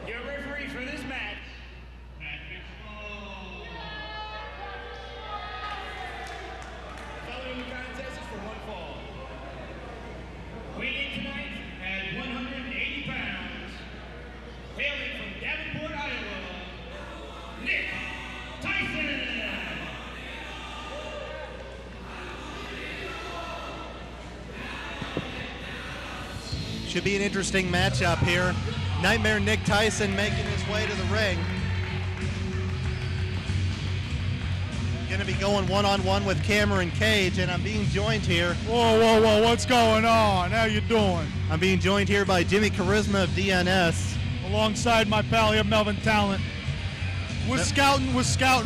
Your referees for this match. Following the contest is for one fall. Weighing tonight at 180 pounds, hailing from Davenport, Iowa, Nick Tyson. Should be an interesting matchup here. Nightmare Nick Tyson making his way to the ring. Gonna be going one-on-one with Cameron Cage, and I'm being joined here. Whoa, whoa, whoa, what's going on? How you doing? I'm being joined here by Jimmy Charisma of DNS. Alongside my pal here, Melvin Talent. We're scouting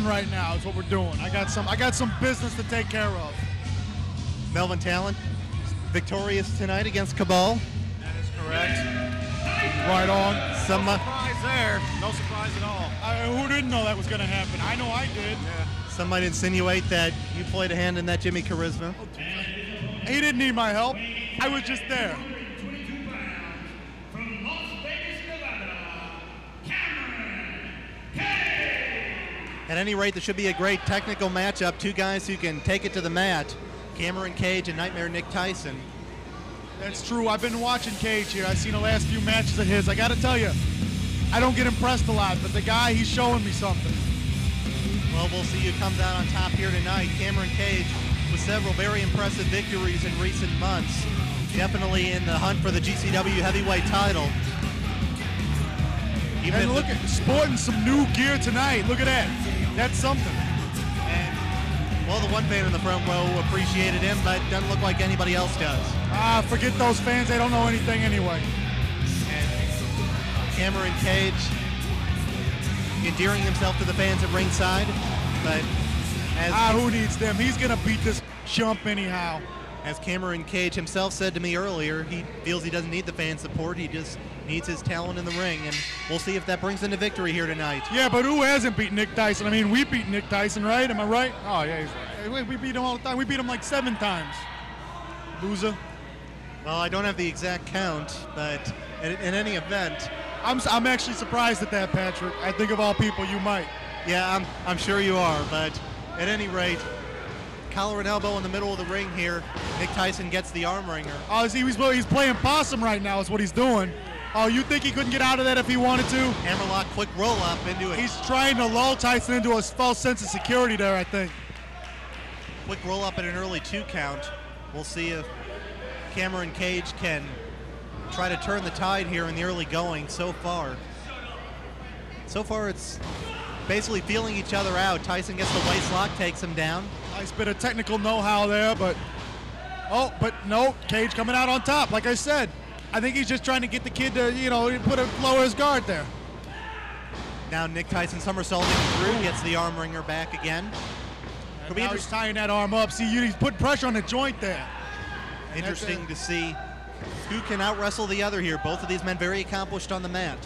right now is what we're doing. I got some business to take care of. Melvin Talent, victorious tonight against Cabal. That is correct. Right on. Some Surprise there. No surprise at all. Who didn't know that was going to happen? I know I did. Yeah. Some might insinuate that you played a hand in that Jimmy Charisma. He didn't need my help. I was just there. From Las Vegas, Nevada, Cameron Cage. At any rate, this should be a great technical matchup. Two guys who can take it to the mat. Cameron Cage and Nightmare Nick Tyson. That's true. I've been watching Cage here. I've seen the last few matches of his. I got to tell you, I don't get impressed a lot, but the guy, he's showing me something. Well, we'll see who comes out on top here tonight. Cameron Cage with several very impressive victories in recent months. Definitely in the hunt for the GCW heavyweight title. And look at sporting some new gear tonight. Look at that. That's something. Well, the one fan in the front row appreciated him, but doesn't look like anybody else does. Forget those fans. They don't know anything anyway. And Cameron Cage endearing himself to the fans at ringside, but as who needs them? He's gonna beat this chump anyhow. As Cameron Cage himself said to me earlier, he feels he doesn't need the fan support. He just needs his talent in the ring, and we'll see if that brings him to victory here tonight. Yeah, but who hasn't beat Nick Tyson? I mean, we beat Nick Tyson, right? Am I right? Oh, yeah, he's right. We beat him all the time. We beat him like 7 times. Loser. Well, I don't have the exact count, but in any event, I'm actually surprised at that, Patrick. I think of all people, you might. Yeah, I'm sure you are, but at any rate, collar and elbow in the middle of the ring here. Nick Tyson gets the arm wringer. Oh, see, he's playing possum right now is what he's doing. Oh, you think he couldn't get out of that if he wanted to? Hammerlock, quick roll up into it. He's trying to lull Tyson into a false sense of security there, I think. Quick roll up at an early 2 count. We'll see if Cameron Cage can try to turn the tide here in the early going. So far it's basically feeling each other out. Tyson gets the waist lock, takes him down. Nice bit of technical know-how there, but no, Cage coming out on top. Like I said, I think he's just trying to get the kid to, lower his guard there. Now Nick Tyson somersaulting through, gets the arm wringer back again. And now he's tying that arm up. See, he's putting pressure on the joint there. Interesting to see who can out-wrestle the other here. Both of these men very accomplished on the mat.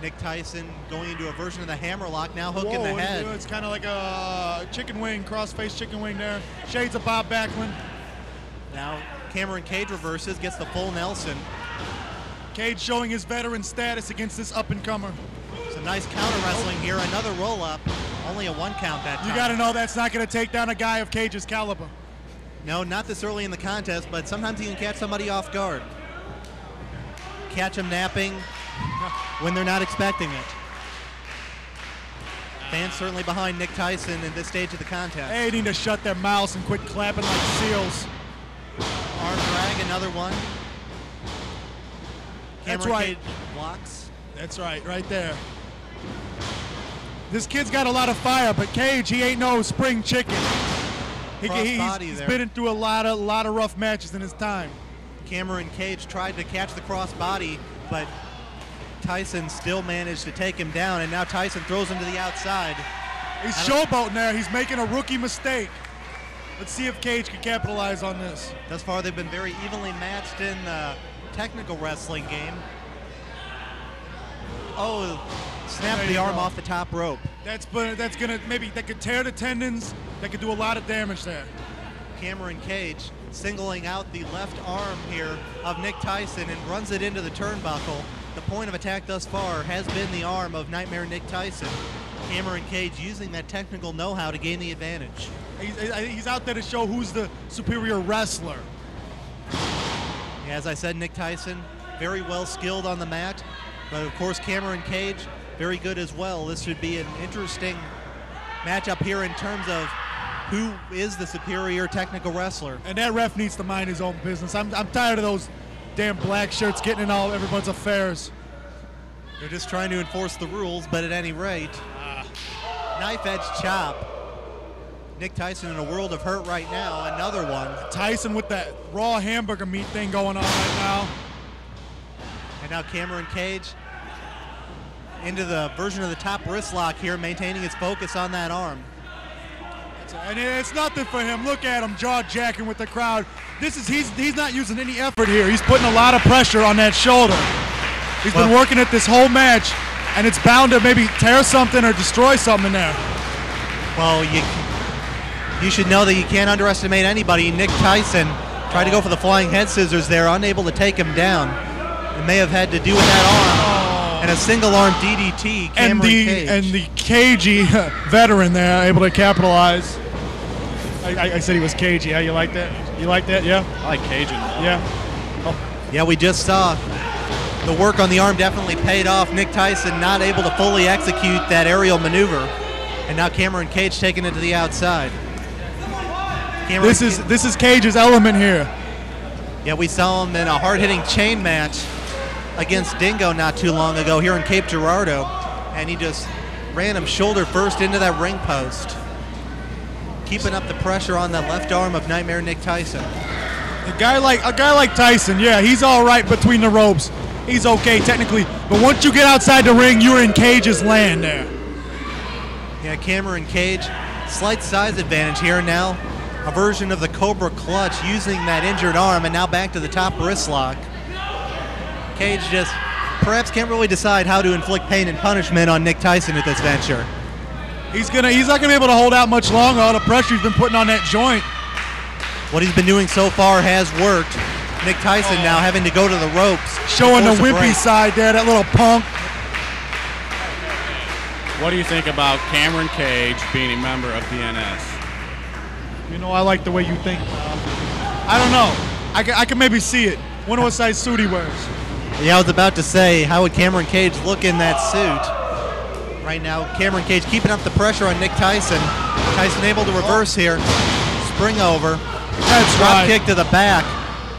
Nick Tyson going into a version of the hammerlock, now hook in the head. It's kind of like a chicken wing, cross-face chicken wing there. Shades of Bob Backlund. Now Cameron Cage reverses, gets the full Nelson. Cage showing his veteran status against this up-and-comer. Some nice counter wrestling here, another roll-up. Only a 1 count that time. You got to know that's not going to take down a guy of Cage's caliber. No, not this early in the contest, but sometimes he can catch somebody off guard. Catch them napping when they're not expecting it. Fans certainly behind Nick Tyson in this stage of the contest. They need to shut their mouths and quit clapping like seals. Arm drag, another one. That's Cameron right. Cage blocks. That's right there. This kid's got a lot of fire, but Cage, he ain't no spring chicken. He's been through a lot of rough matches in his time. Cameron Cage tried to catch the crossbody, but Tyson still managed to take him down, and now Tyson throws him to the outside. He's showboating there. He's making a rookie mistake. Let's see if Cage can capitalize on this. Thus far, they've been very evenly matched in the technical wrestling game. Oh, snapped the arm off the top rope. That could tear the tendons. That could do a lot of damage there. Cameron Cage singling out the left arm here of Nick Tyson and runs it into the turnbuckle. the point of attack thus far has been the arm of Nightmare Nick Tyson. Cameron Cage using that technical know-how to gain the advantage. He's out there to show who's the superior wrestler. Yeah, as I said, Nick Tyson, very well skilled on the mat, but of course Cameron Cage, very good as well. This should be an interesting matchup here in terms of who is the superior technical wrestler. And that ref needs to mind his own business. I'm tired of those damn black shirts getting in all everyone's affairs. They're just trying to enforce the rules, but at any rate, knife edge chop. Nick Tyson in a world of hurt right now, another one. Tyson with that raw hamburger meat thing going on right now. And now Cameron Cage into the version of the top wrist lock here, maintaining his focus on that arm. And it's nothing for him. Look at him jaw-jacking with the crowd. He's not using any effort here. He's putting a lot of pressure on that shoulder. He's been working it this whole match, and it's bound to maybe tear something or destroy something there. Well, you should know that you can't underestimate anybody. Nick Tyson tried to go for the flying head scissors there, unable to take him down. It may have had to do with that arm and a single arm DDT. Cameron Cage. And the cagey veteran there able to capitalize. I said he was cagey. How you like that? You like that? Yeah. I like Cajun. Yeah. Oh. Yeah, we just saw the work on the arm definitely paid off. Nick Tyson not able to fully execute that aerial maneuver, and now Cameron Cage taking it to the outside. This is Cage's element here. Yeah, we saw him in a hard-hitting chain match against Dingo not too long ago here in Cape Girardeau, and he just ran him shoulder first into that ring post, keeping up the pressure on that left arm of Nightmare Nick Tyson. A guy like Tyson, yeah, he's all right between the ropes. He's okay technically, but once you get outside the ring, you're in Cage's land there. Yeah, Cameron Cage, slight size advantage here now. A version of the Cobra Clutch using that injured arm, and now back to the top wrist lock. Cage just perhaps can't really decide how to inflict pain and punishment on Nick Tyson at this venture. He's not gonna be able to hold out much longer. All the pressure he's been putting on that joint. What he's been doing so far has worked. Nick Tyson now having to go to the ropes. Showing the wimpy side there, that little punk. What do you think about Cameron Cage being a member of DNS? You know, I like the way you think. I don't know. I can maybe see it. Wonder what size suit he wears. Yeah, I was about to say, how would Cameron Cage look in that suit? Right now, Cameron Cage keeping up the pressure on Nick Tyson. Tyson able to reverse here. Spring over. That's Drop right. kick to the back.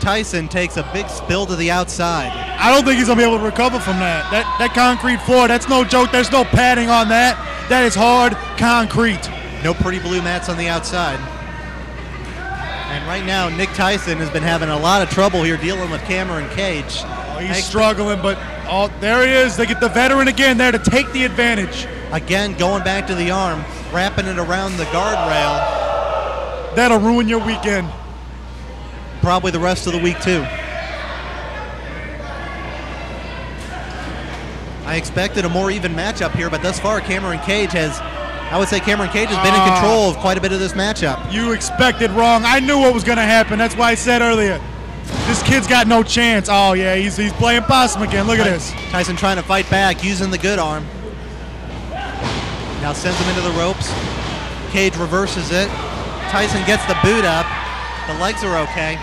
Tyson takes a big spill to the outside. I don't think he's going to be able to recover from that. That concrete floor, that's no joke. There's no padding on that. That is hard concrete. No pretty blue mats on the outside. And right now, Nick Tyson has been having a lot of trouble here dealing with Cameron Cage. Oh, he's struggling, but there he is. They get the veteran again there to take the advantage. Again, going back to the arm, wrapping it around the guardrail. That'll ruin your weekend. Probably the rest of the week, too. I expected a more even matchup here, but thus far, Cameron Cage has been in control of quite a bit of this matchup. You expected wrong. I knew what was going to happen. That's why I said earlier, this kid's got no chance. Oh, yeah, he's playing possum again. Look at this. Tyson trying to fight back, using the good arm. Now sends him into the ropes. Cage reverses it. Tyson gets the boot up. The legs are okay.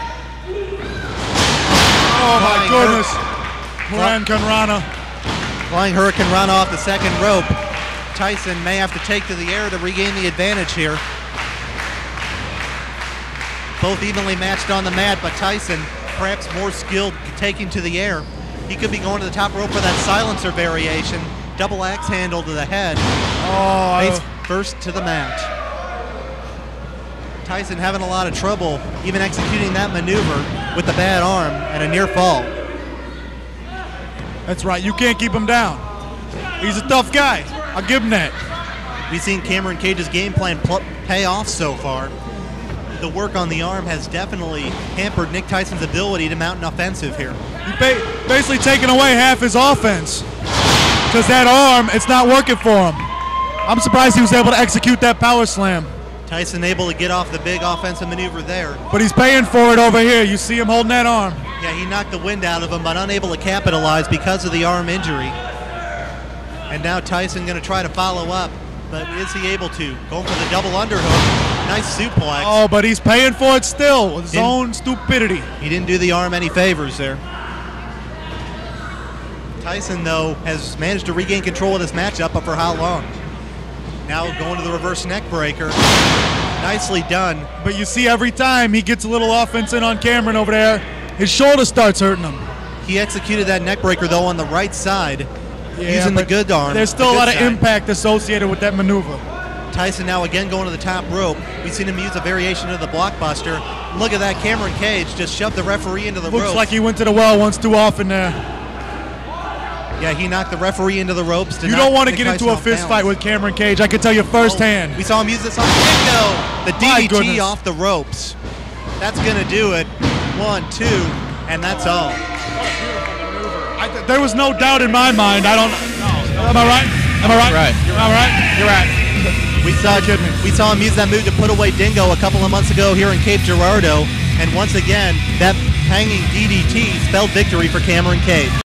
Oh, my goodness. Hurricane Rana. Flying Hurricane Rana off the second rope. Tyson may have to take to the air to regain the advantage here. Both evenly matched on the mat, but Tyson perhaps more skilled taking to the air. He could be going to the top rope for that silencer variation. Double axe handle to the head. Face first to the mat. Tyson having a lot of trouble even executing that maneuver with the bad arm and a near fall. That's right. You can't keep him down. He's a tough guy. I'll give him that. We've seen Cameron Cage's game plan pay off so far. The work on the arm has definitely hampered Nick Tyson's ability to mount an offensive here. He's basically taking away half his offense because that arm, it's not working for him. I'm surprised he was able to execute that power slam. Tyson able to get off the big offensive maneuver there. But he's paying for it over here. You see him holding that arm. Yeah, he knocked the wind out of him, but unable to capitalize because of the arm injury. And now Tyson going to try to follow up, but is he able to? Going for the double underhook. Nice suplex. Oh, but he's paying for it still with his own stupidity. He didn't do the arm any favors there. Tyson, though, has managed to regain control of this matchup, but for how long? Now going to the reverse neck breaker. Nicely done. But you see every time he gets a little offense in on Cameron over there, his shoulder starts hurting him. He executed that neck breaker, though, on the right side, using the good arm. There's still a lot of impact associated with that maneuver. Tyson now again going to the top rope. We've seen him use a variation of the blockbuster. Look at that, Cameron Cage just shoved the referee into the ropes. Looks like he went to the well once too often there. Yeah, he knocked the referee into the ropes. You don't want to get into a fist fight with Cameron Cage. I can tell you firsthand. We saw him use this on Dingo. The DDT off the ropes. That's going to do it. 1, 2, and that's all. There was no doubt in my mind. I don't. Am I right? Am I right? Right. Am I right? You're right. We saw him use that move to put away Dingo a couple of months ago here in Cape Girardeau. And once again, that hanging DDT spelled victory for Cameron Cage.